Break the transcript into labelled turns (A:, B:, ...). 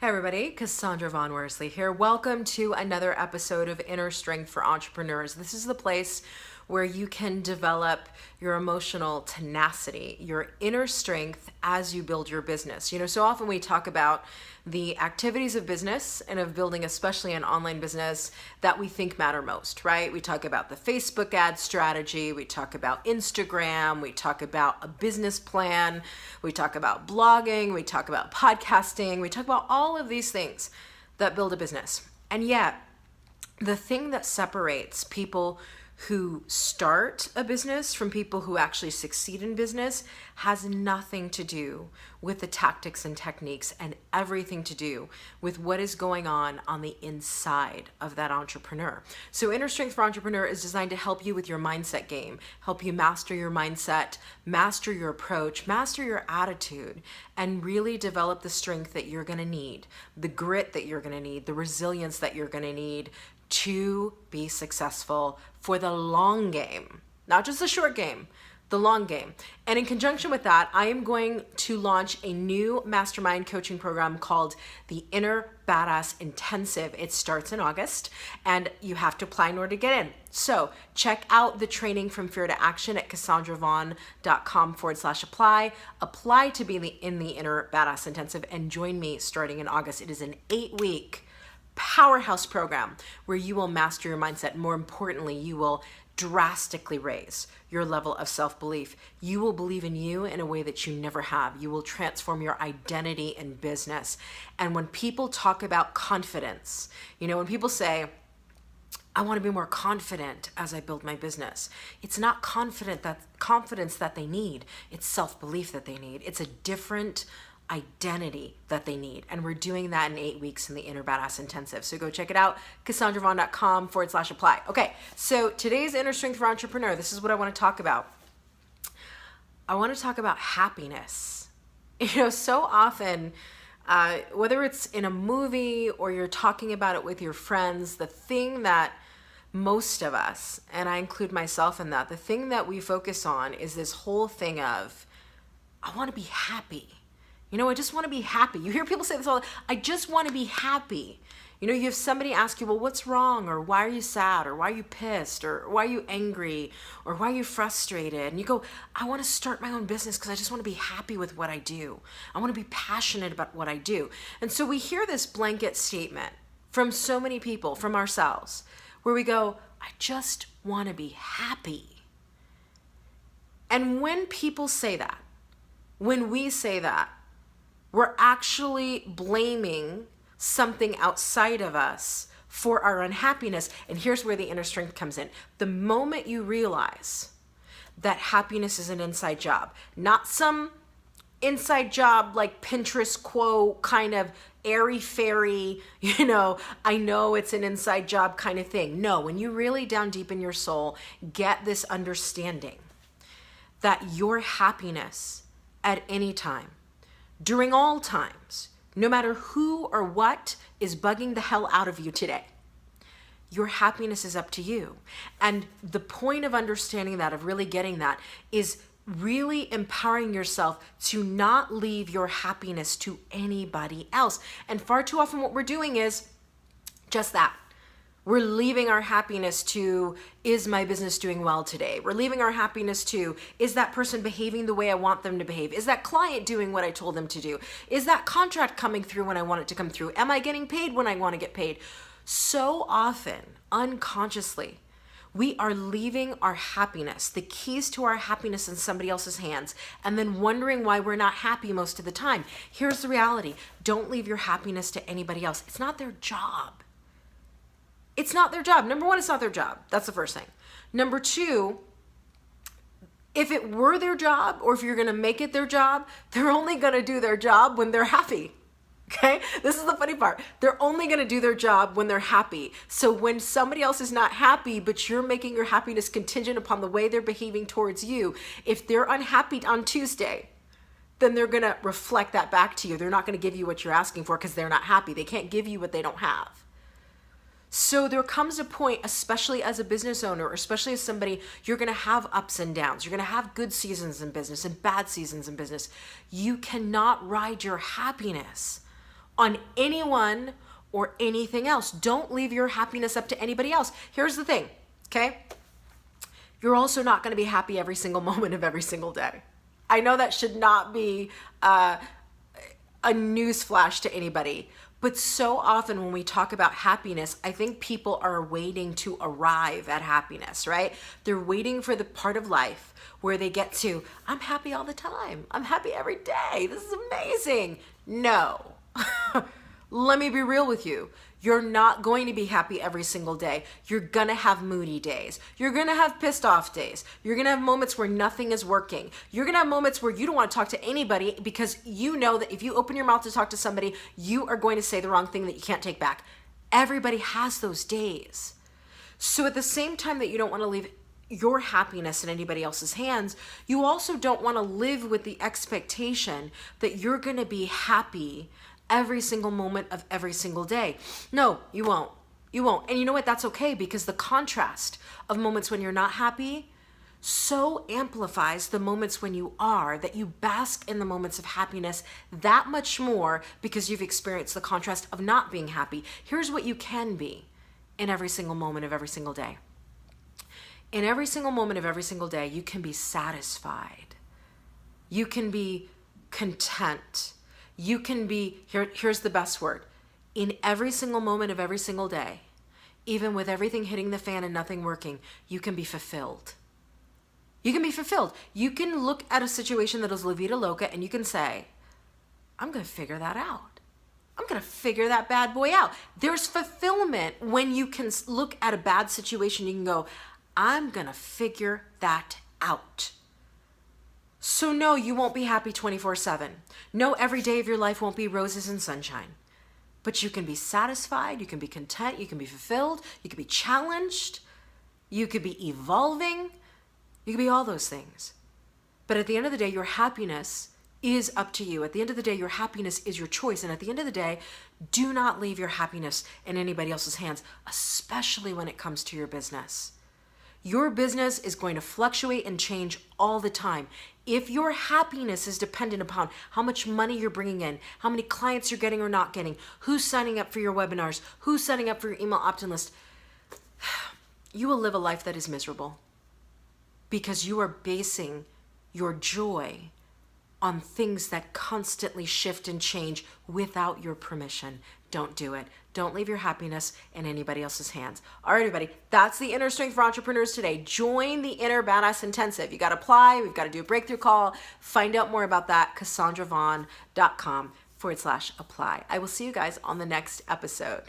A: Hey everybody, Cassandra Von Worsley here. Welcome to another episode of Inner Strength for Entrepreneurs. This is the place where you can develop your emotional tenacity, your inner strength as you build your business. So often we talk about the activities of business and of building, especially an online business, that we think matter most, right? We talk about the Facebook ad strategy, we talk about Instagram, we talk about a business plan, we talk about blogging, we talk about podcasting, we talk about all of these things that build a business. And yet, the thing that separates people who start a business from people who actually succeed in business has nothing to do with the tactics and techniques and everything to do with what is going on the inside of that entrepreneur. So Inner Strength for Entrepreneur is designed to help you with your mindset game, help you master your mindset, master your approach, master your attitude, and really develop the strength that you're going to need, the grit that you're going to need, the resilience that you're going to need to be successful for the long game, not just the short game, the long game. And in conjunction with that, I am going to launch a new mastermind coaching program called the Inner Badass Intensive. It starts in August and you have to apply in order to get in. So check out the training From Fear to Action at cassandravon.com/apply. Apply to be in the Inner Badass Intensive and join me starting in August. It is an 8-week powerhouse program where you will master your mindset. More importantly, you will drastically raise your level of self-belief. You will believe in you in a way that you never have. You will transform your identity in business. And when people talk about confidence, when people say, I want to be more confident as I build my business, it's not confidence that they need. It's self-belief that they need. It's a different identity that they need. And we're doing that in 8 weeks in the Inner Badass Intensive. So go check it out, cassandravon.com/apply. Okay, so today's Inner Strength for Entrepreneur, this is what I want to talk about. I want to talk about happiness. So often, whether it's in a movie or you're talking about it with your friends, the thing that most of us, and I include myself in that, the thing that we focus on is this whole thing of, I want to be happy. I just want to be happy. You hear people say this all the time, I just want to be happy. You have somebody ask you, well, what's wrong? Or why are you sad? Or why are you pissed? Or why are you angry? Or why are you frustrated? And you go, I want to start my own business because I just want to be happy with what I do. I want to be passionate about what I do. And so we hear this blanket statement from so many people, from ourselves, where we go, I just want to be happy. And when people say that, when we say that, we're actually blaming something outside of us for our unhappiness. And here's where the inner strength comes in. The moment you realize that happiness is an inside job, not some inside job like Pinterest quote kind of airy-fairy, I know it's an inside job kind of thing. No, when you really down deep in your soul get this understanding that your happiness at any time, during all times, no matter who or what is bugging the hell out of you today, your happiness is up to you. And the point of understanding that, of really getting that, is really empowering yourself to not leave your happiness to anybody else. And far too often what we're doing is just that. We're leaving our happiness to, is my business doing well today? We're leaving our happiness to, is that person behaving the way I want them to behave? Is that client doing what I told them to do? Is that contract coming through when I want it to come through? Am I getting paid when I want to get paid? So often, unconsciously, we are leaving our happiness, the keys to our happiness, in somebody else's hands, and then wondering why we're not happy most of the time. Here's the reality. Don't leave your happiness to anybody else. It's not their job. It's not their job. Number one, it's not their job. That's the first thing. Number two, if it were their job, or if you're going to make it their job, they're only going to do their job when they're happy. Okay? This is the funny part. They're only going to do their job when they're happy. So when somebody else is not happy, but you're making your happiness contingent upon the way they're behaving towards you, if they're unhappy on Tuesday, then they're going to reflect that back to you. They're not going to give you what you're asking for because they're not happy. They can't give you what they don't have. So there comes a point, especially as a business owner, or especially as somebody, you're going to have ups and downs. You're going to have good seasons in business and bad seasons in business. You cannot ride your happiness on anyone or anything else. Don't leave your happiness up to anybody else. Here's the thing, okay? You're also not going to be happy every single moment of every single day. I know that should not be a newsflash to anybody, but so often when we talk about happiness, I think people are waiting to arrive at happiness, right? They're waiting for the part of life where they get to, I'm happy all the time. I'm happy every day. This is amazing. No. Let me be real with you. You're not going to be happy every single day. You're going to have moody days. You're going to have pissed off days. You're going to have moments where nothing is working. You're going to have moments where you don't want to talk to anybody because you know that if you open your mouth to talk to somebody, you are going to say the wrong thing that you can't take back. Everybody has those days. So at the same time that you don't want to leave your happiness in anybody else's hands, you also don't want to live with the expectation that you're going to be happy every single moment of every single day. No, you won't. You won't. And you know what? That's okay, because the contrast of moments when you're not happy so amplifies the moments when you are, that you bask in the moments of happiness that much more because you've experienced the contrast of not being happy. Here's what you can be in every single moment of every single day. In every single moment of every single day, you can be satisfied. You can be content. You can be, here's the best word, in every single moment of every single day, even with everything hitting the fan and nothing working, you can be fulfilled. You can be fulfilled. You can look at a situation that is La Vida Loca and you can say, I'm going to figure that out. I'm going to figure that bad boy out. There's fulfillment when you can look at a bad situation. You can go, I'm going to figure that out. So no, you won't be happy 24/7. No, every day of your life won't be roses and sunshine. But you can be satisfied, you can be content, you can be fulfilled, you can be challenged, you could be evolving, you can be all those things. But at the end of the day, your happiness is up to you. At the end of the day, your happiness is your choice. And at the end of the day, do not leave your happiness in anybody else's hands, especially when it comes to your business. Your business is going to fluctuate and change all the time. If your happiness is dependent upon how much money you're bringing in, how many clients you're getting or not getting, who's signing up for your webinars, who's signing up for your email opt-in list, you will live a life that is miserable because you are basing your joy on things that constantly shift and change without your permission. Don't do it. Don't leave your happiness in anybody else's hands. All right, everybody, that's the Inner Strength for Entrepreneurs today. Join the Inner Badass Intensive. You got to apply. We've got to do a breakthrough call. Find out more about that, CassandraVaughn.com/apply. I will see you guys on the next episode.